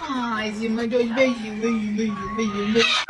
Ai, sim, mas dois beijinhos, beijinho, beijinho, beijinho, beijinho.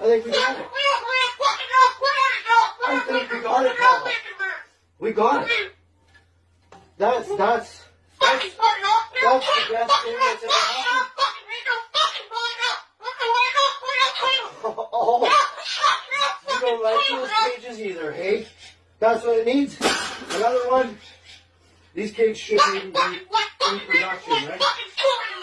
I think we got it. I think we got it, Papa. We got it. That's the best thing that's ever happened. Oh, you don't like those cages either, hey? That's what it needs. Another one. These cages shouldn't even be in production, right?